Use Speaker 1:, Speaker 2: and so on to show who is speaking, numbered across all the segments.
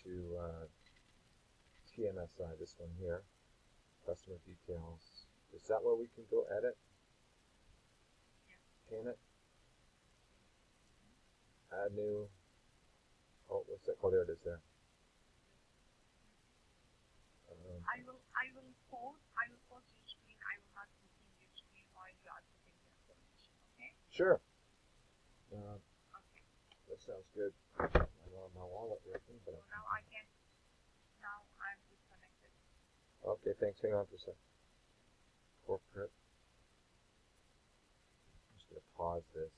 Speaker 1: to TMSI, this one here, customer details. Is that where we can go edit? Can it? Add new. Oh, what's that? Oh, there it is there.
Speaker 2: I will post your screen. I will not be seeing your screen while you are putting the information, okay?
Speaker 1: Sure.
Speaker 2: Okay.
Speaker 1: That sounds good. I don't have my wallet working, but
Speaker 2: So now I'm disconnected.
Speaker 1: okay, thanks. Hang on for a sec. Corporate. I'm just going to pause this.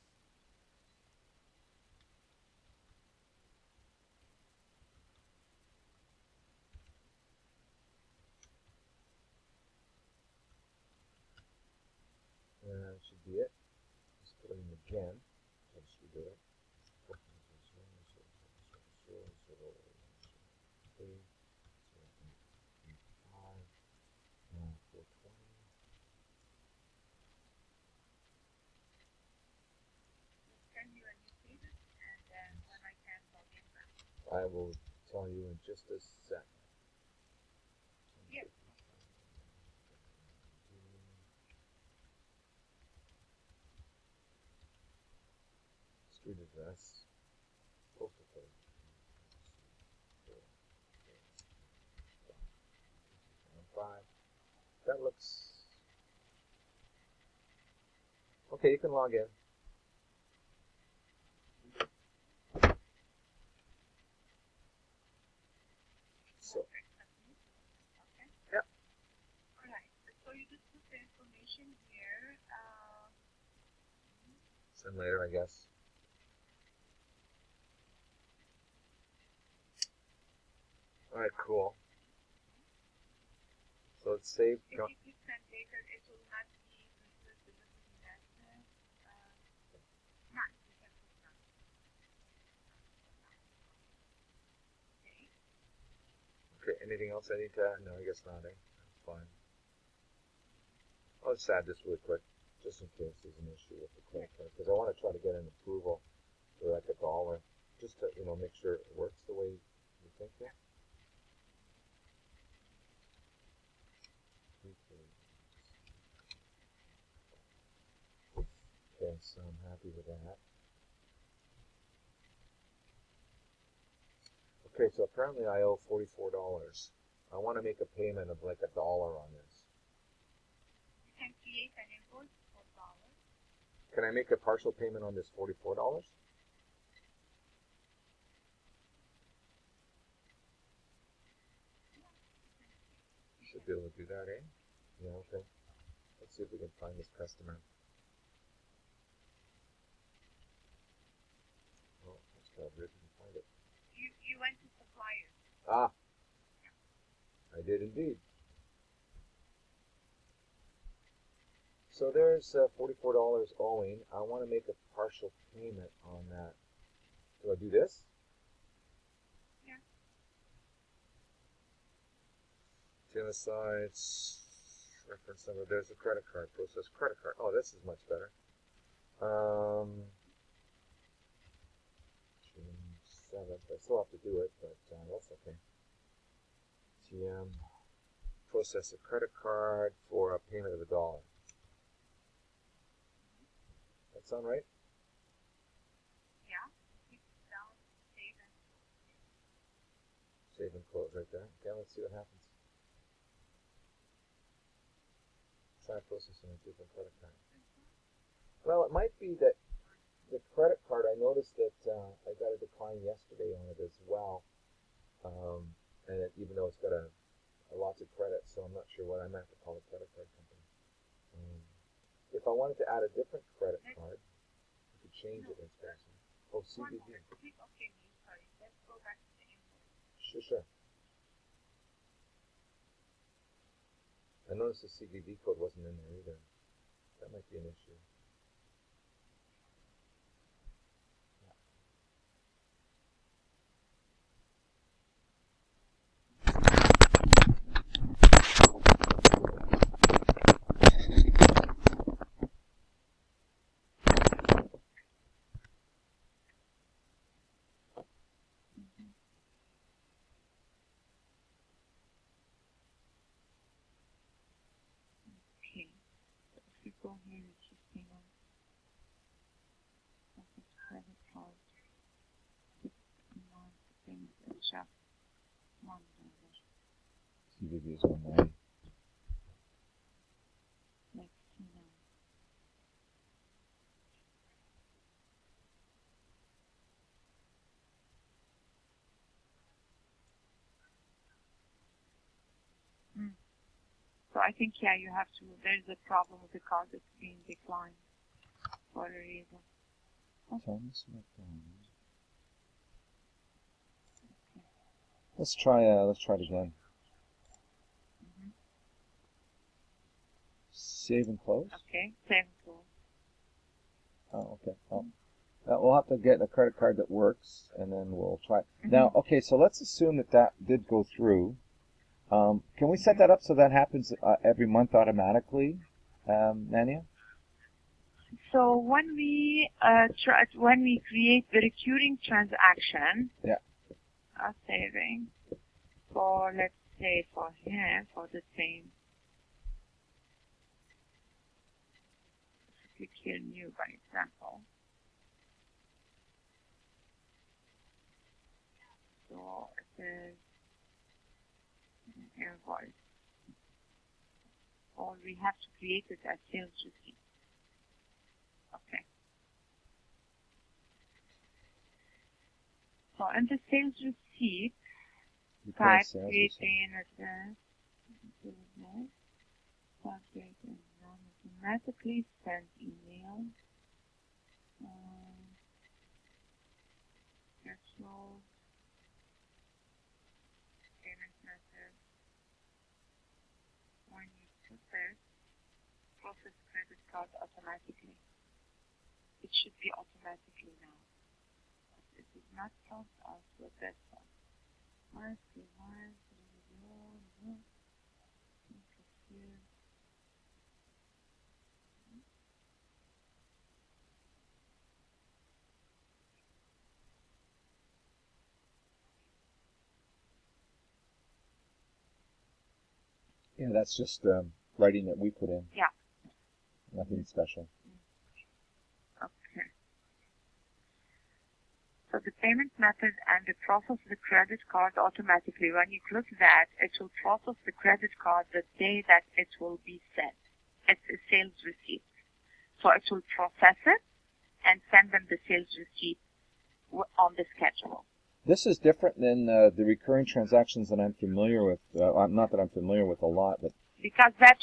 Speaker 1: That should be it. Let's put them in again. Let's redo it. 420.
Speaker 2: Send you a new payment, and then when I can log in back.
Speaker 1: I will tell you in just a second.
Speaker 2: Yep.
Speaker 1: Street address. Postal code. That looks okay. You can log in. So,
Speaker 2: Okay.
Speaker 1: yep.
Speaker 2: All right. So you just put the information here.
Speaker 1: Send later, I guess. All right, cool. So it's saved.
Speaker 2: If you click send later, it will not be considered business investment. None. You can put none. Okay.
Speaker 1: Okay, anything else I need to add? No, I guess not. That's fine. I'll just add this really quick, just in case there's an issue with the credit card, because I want to try to get an approval for like $1, just to make sure it works the way you think it. Okay, so I'm happy with that. Okay, so apparently I owe $44. I want to make a payment of like $1 on this.
Speaker 2: You can create an invoice for $.
Speaker 1: Can I make a partial payment on this $44? Should be able to do that, eh? Yeah, okay. Let's see if we can find this customer. Oh, that's kind of weird. Didn't find it.
Speaker 2: You went to suppliers.
Speaker 1: Ah, I did indeed. So there's $44 owing. I want to make a partial payment on that. Do I do this?
Speaker 2: Yeah.
Speaker 1: TMSI, reference number. There's a credit card. Process credit card. Oh, this is much better. June 7th. I still have to do it, but that's okay. TM. Process a credit card for a payment of $1. That sound right?
Speaker 2: Yeah. Keep it down, save and close.
Speaker 1: Save and close right there. Okay, let's see what happens. Try processing a different credit card. Well, it might be that the credit card, I noticed that I got a decline yesterday on it as well. And even though it's got lots of credit, so I'm not sure what I might have to call a credit card company. If I wanted to add a different credit card, I could change it. Oh, CVV.
Speaker 2: Click OK, sorry. Let's go back to the invoice.
Speaker 1: Sure. I noticed the CVV code wasn't in there either. That might be an issue.
Speaker 2: check. $1.
Speaker 1: CVV is 190.
Speaker 2: Let's see now. So I think, yeah, you have to, there's a problem with the card that's being declined for a reason.
Speaker 1: Thomas McDonald. Let's try it again. Save and close?
Speaker 2: Okay, save and close.
Speaker 1: Oh, okay. Oh. We'll have to get a credit card that works, and then we'll try. Now, okay, so let's assume that did go through. Can we set that up so that happens every month automatically, Nania?
Speaker 2: So when we create the recurring transaction,
Speaker 1: yeah,
Speaker 2: saving for, let's say, for him, for the same, click here new, by example. So it is invoice. Or we have to create it as sales receipt. Okay. So in the sales receipt, type create an address, subject, and automatically send email. Schedule payment method. When you put this, process credit card automatically. It should be automatically now. But it did not help us with this one.
Speaker 1: Yeah, that's just writing that we put in.
Speaker 2: Yeah.
Speaker 1: Nothing special.
Speaker 2: Okay. So the payment method and the process the credit card automatically. When you click that, it will process the credit card the day that it will be sent. It's a sales receipt. So it will process it and send them the sales receipt on the schedule.
Speaker 1: This is different than the recurring transactions that I'm familiar with. Not that I'm familiar with a lot, but
Speaker 2: because that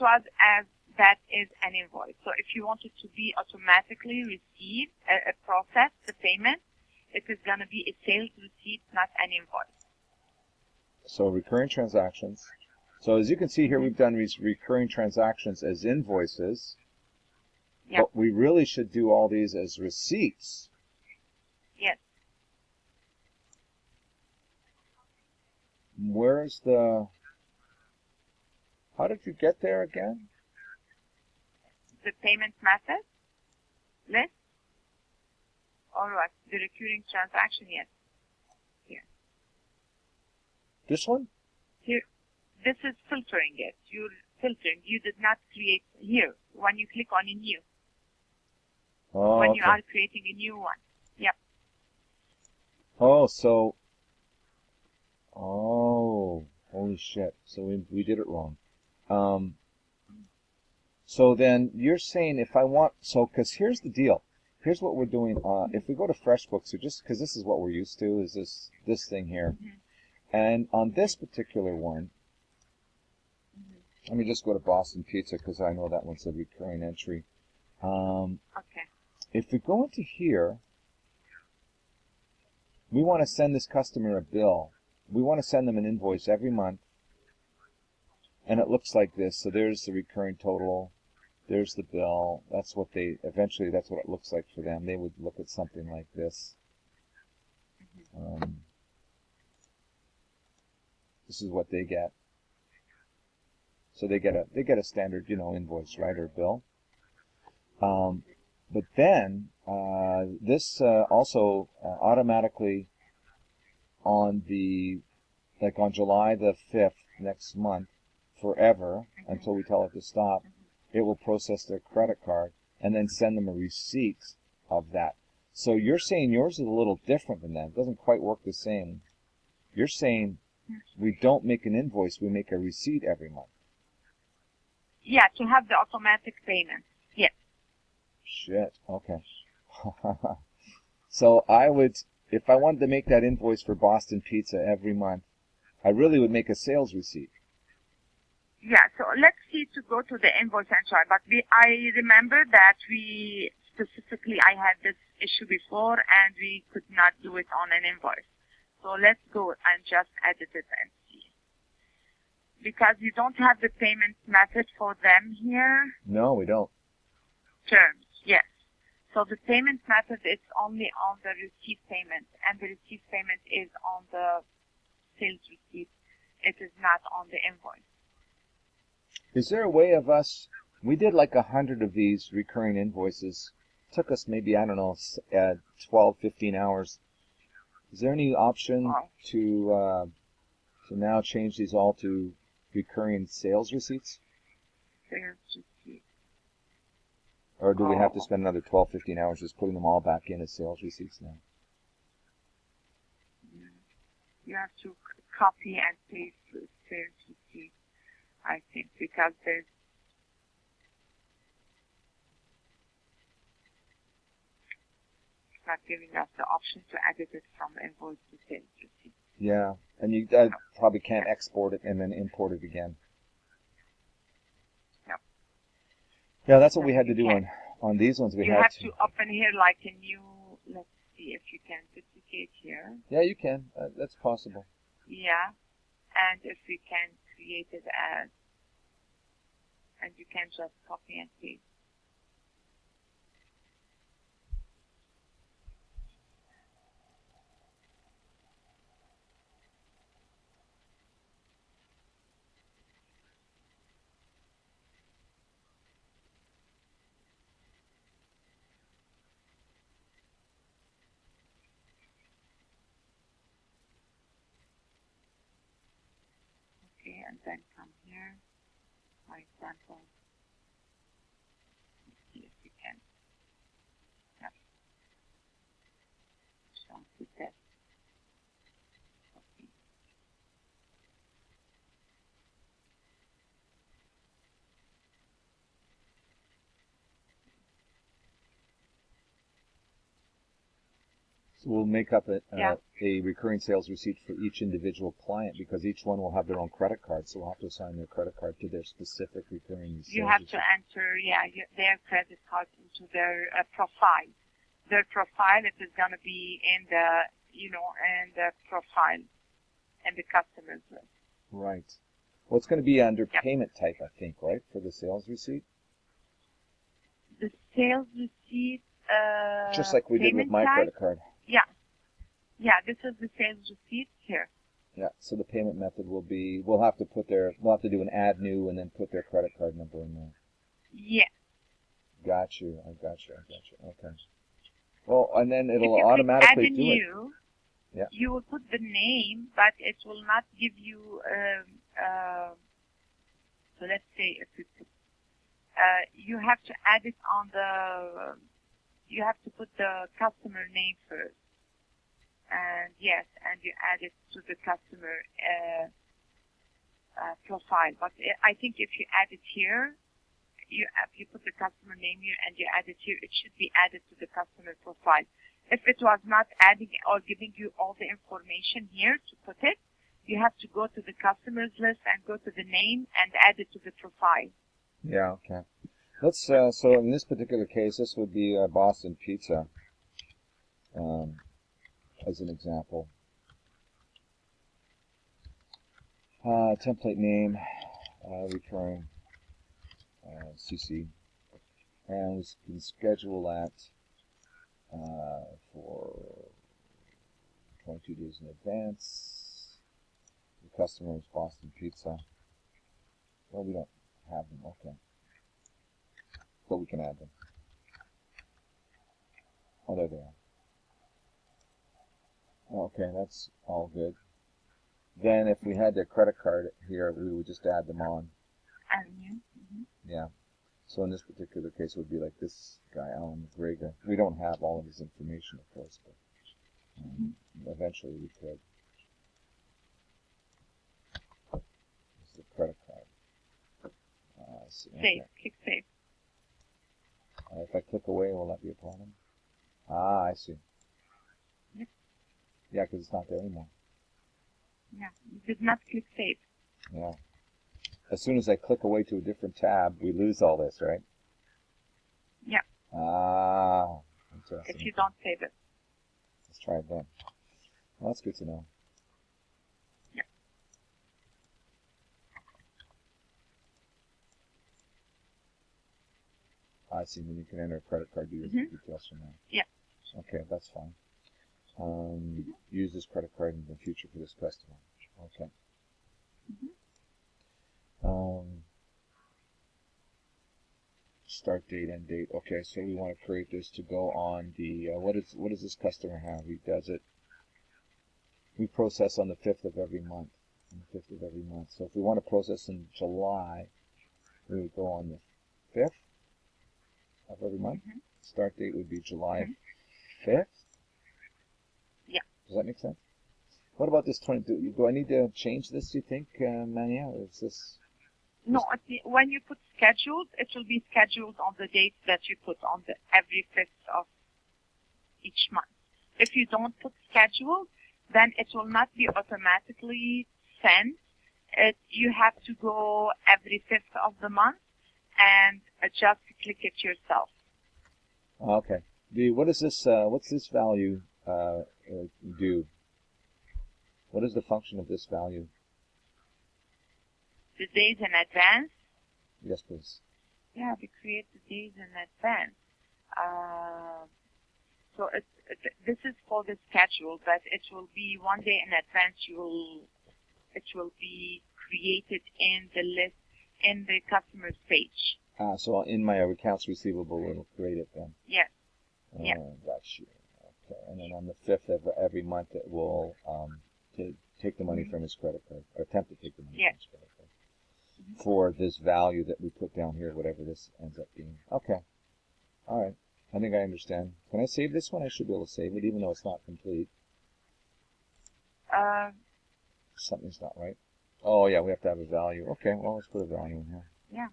Speaker 2: is an invoice. So if you want it to be automatically received, process the payment, it is going to be a sales receipt, not an invoice.
Speaker 1: So recurring transactions. So as you can see here, we've done these recurring transactions as invoices.
Speaker 2: Yep.
Speaker 1: But we really should do all these as receipts.
Speaker 2: Yes.
Speaker 1: Where's the... How did you get there again?
Speaker 2: The payment method list. All right. The recurring transaction, yes. Here.
Speaker 1: This one?
Speaker 2: Here. This is filtering it. You're filtering. You did not create here. When you click on a new.
Speaker 1: Oh,
Speaker 2: when
Speaker 1: okay.
Speaker 2: you are creating a new one. Yep.
Speaker 1: Oh, so... Oh, holy shit. So we did it wrong. So then you're saying if I want... So, because here's the deal. Here's what we're doing. If we go to FreshBooks, or just because this is what we're used to, is this thing here. And on this particular one, let me just go to Boston Pizza because I know that one's a recurring entry.
Speaker 2: Okay.
Speaker 1: If we go into here, we want to send this customer a bill. We want to send them an invoice every month. And it looks like this. So there's the recurring total. There's the bill. That's what eventually that's what it looks like for them. They would look at something like this. This is what they get. So they get a standard, invoice, right, or bill. But then this also automatically on on July the 5th next month, forever until we tell it to stop, it will process their credit card and then send them a receipt of that. So you're saying yours is a little different than that. It doesn't quite work the same. You're saying we don't make an invoice, we make a receipt every month.
Speaker 2: Yeah, to have the automatic payment. Yes.
Speaker 1: Shit, okay. So I would, if I wanted to make that invoice for Boston Pizza every month, I really would make a sales receipt.
Speaker 2: Yeah, so let's see to go to the invoice and try. But I remember that I had this issue before and we could not do it on an invoice. So let's go and just edit it and see. Because you don't have the payment method for them here.
Speaker 1: No, we don't.
Speaker 2: Terms, yes. So the payment method is only on the receipt payment, and the receipt payment is on the sales receipt. It is not on the invoice.
Speaker 1: Is there a way of us, we did like 100 of these recurring invoices. Took us maybe, I don't know, 12, 15 hours. Is there any option to now change these all to recurring sales receipts?
Speaker 2: Sales receipt.
Speaker 1: Or do we have to spend another 12, 15 hours just putting them all back in as sales receipts now?
Speaker 2: You have to copy and paste the sales receipt, I think, because it's not giving us the option to edit it from invoice to sales receipt.
Speaker 1: Yeah, and you probably can't export it and then import it again.
Speaker 2: No.
Speaker 1: Yeah, that's what we had to do on these ones.
Speaker 2: You have to open here like a new, let's see if you can duplicate here.
Speaker 1: Yeah, you can. That's possible.
Speaker 2: Yeah, and if we can create it as, and you can just copy and paste. Okay, and then come here, for example. Let's see if we can. Yep. So put that. Okay.
Speaker 1: So we'll make up a recurring sales receipt for each individual client because each one will have their own credit card, so we'll have to assign their credit card to their specific recurring sales
Speaker 2: You have
Speaker 1: receipt.
Speaker 2: to enter, their credit card into their profile. Their profile, it is going to be in the, in the profile, in the customer's list.
Speaker 1: Right. Well, it's going to be under payment type, I think, right, for the sales receipt?
Speaker 2: The sales receipt,
Speaker 1: just like we did with my credit card.
Speaker 2: Yeah. Yeah, this is the sales receipt here.
Speaker 1: Yeah, so the payment method will be, we'll have to do an add new and then put their credit card number in there.
Speaker 2: Yeah.
Speaker 1: Got you. Okay. Well, and then it'll automatically do it. Yeah.
Speaker 2: You will put the name, but it will not give you, so let's say if you put, you have to add it on the, you have to put the customer name first. And yes, and you add it to the customer profile. But I think if you add it here, if you put the customer name here and you add it here, it should be added to the customer profile. If it was not adding or giving you all the information here to put it, you have to go to the customers list and go to the name and add it to the profile.
Speaker 1: Yeah, okay. Let's, so in this particular case, this would be Boston Pizza, as an example. Template name, recurring, CC, and we can schedule that for 22 days in advance. The customer is Boston Pizza. Well, we don't have them, okay. But we can add them. Oh, there they are. Okay, that's all good. Then if we had their credit card here, we would just add them on. Yeah. So in this particular case, it would be like this guy, Alan McGregor. We don't have all of his information, of course, but eventually we could. see.
Speaker 2: Save.
Speaker 1: Okay.
Speaker 2: Click save.
Speaker 1: If I click away, will that be a problem? Ah, I see.
Speaker 2: Yep.
Speaker 1: Yeah, because it's not there anymore.
Speaker 2: Yeah. You did not click save.
Speaker 1: Yeah. As soon as I click away to a different tab, we lose all this, right?
Speaker 2: Yeah.
Speaker 1: Ah, interesting.
Speaker 2: If you don't save it.
Speaker 1: Let's try it then. Well, that's good to know.
Speaker 2: Yeah.
Speaker 1: I see. Then you can enter a credit card details from there.
Speaker 2: Yeah.
Speaker 1: Okay, that's fine. Use this credit card in the future for this customer. Okay. Start date, end date. Okay, so we want to create this to go on the, what does this customer have? He does it, we process on the 5th of every month. On the 5th of every month. So if we want to process in July, we would go on the 5th of every month. Start date would be July 5th.
Speaker 2: Yeah.
Speaker 1: Does that make sense? What about this 20? Do I need to change this, do you think, Mania? Or is this...
Speaker 2: No, when you put scheduled, it will be scheduled on the date that you put on the every 5th of each month. If you don't put scheduled, then it will not be automatically sent. You have to go every 5th of the month and just click it yourself.
Speaker 1: Okay. What is this? What's this value do? What is the function of this value?
Speaker 2: The days in advance?
Speaker 1: Yes, please.
Speaker 2: Yeah, we create the days in advance. So this is for the schedule, but it will be 1 day in advance. It will be created in the list in the customer's page.
Speaker 1: So in my accounts receivable, it'll create it then.
Speaker 2: Yes. Yeah.
Speaker 1: Got you. Okay. And then on the 5th of every month, it will take the money from his credit card, or attempt to take the money from his credit card. For this value that we put down here, whatever this ends up being. Okay. All right. I think I understand. Can I save this one? I should be able to save it, even though it's not complete. Something's not right. Oh, yeah, we have to have a value. Okay, well, let's put a value in here.
Speaker 2: Yeah.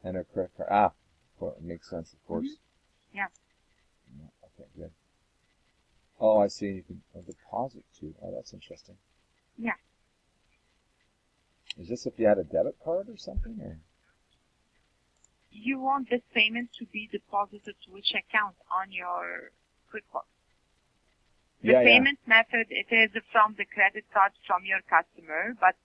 Speaker 1: Enter credit card. Ah, well, it makes sense, of course.
Speaker 2: Yeah.
Speaker 1: Okay, good. Oh, I see. You can deposit too. Oh, that's interesting.
Speaker 2: Yeah.
Speaker 1: Is this if you had a debit card or something, or?
Speaker 2: You want this payment to be deposited to which account on your QuickBooks? The payment method, it is from the credit card from your customer, but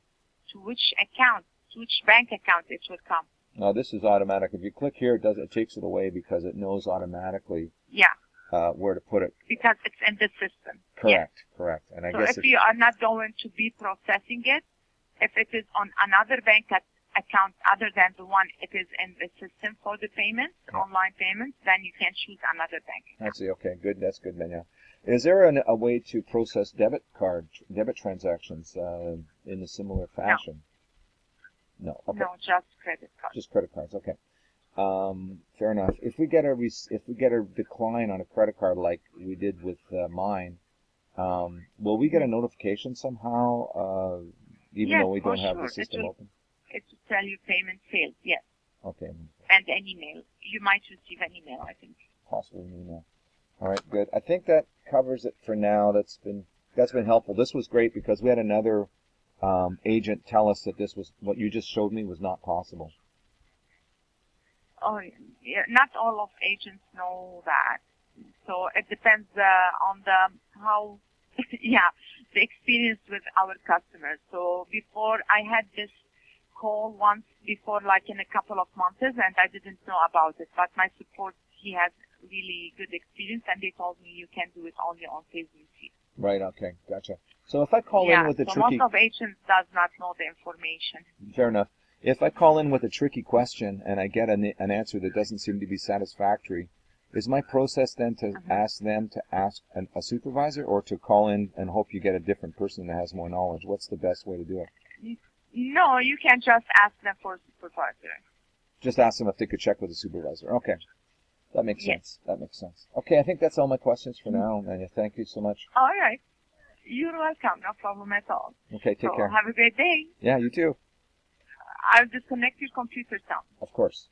Speaker 2: to which account, to which bank account it will come?
Speaker 1: No, this is automatic. If you click here, it takes it away because it knows automatically.
Speaker 2: Yeah.
Speaker 1: Where to put it.
Speaker 2: Because it's in the system.
Speaker 1: Correct,
Speaker 2: yes.
Speaker 1: Correct. And I
Speaker 2: so
Speaker 1: guess
Speaker 2: if you are not going to be processing it, if it is on another bank account other than the one it is in the system for the payments, online payments, then you can choose another bank account.
Speaker 1: I see. Okay, good. That's good, Menya. Is there a way to process debit transactions in a similar fashion? No. Okay.
Speaker 2: No, just credit cards.
Speaker 1: Just credit cards. Okay. Fair enough. If we get a decline on a credit card like we did with mine, will we get a notification somehow, even though we don't have the system open?
Speaker 2: It will tell you payment failed. Yes.
Speaker 1: Okay.
Speaker 2: And an email. You might receive an email, I think.
Speaker 1: Possibly an email. All right. Good. I think that covers it for now. That's been helpful. This was great because we had another agent tell us that this was what you just showed me was not possible.
Speaker 2: Oh, yeah. Not all of agents know that. So it depends on how, the experience with our customers. So before I had this call once before, like in a couple of months, and I didn't know about it. But my support, he has really good experience, and they told me you can do it only on sales receipt.
Speaker 1: Right. Okay. Gotcha. So if I call in with a tricky...
Speaker 2: most of agents does not know the information.
Speaker 1: Fair enough. If I call in with a tricky question and I get an answer that doesn't seem to be satisfactory, is my process then to ask them to ask a supervisor, or to call in and hope you get a different person that has more knowledge? What's the best way to do it?
Speaker 2: No, you can just ask them for a supervisor.
Speaker 1: Just ask them if they could check with a supervisor. Okay. That makes
Speaker 2: Yes.
Speaker 1: sense. That makes sense. Okay, I think that's all my questions for now, Manya. Thank you so much.
Speaker 2: All right. You're welcome. No problem at all.
Speaker 1: Okay, take
Speaker 2: So
Speaker 1: care.
Speaker 2: have a great day.
Speaker 1: Yeah, you too.
Speaker 2: I'll disconnect your computer sound.
Speaker 1: Of course.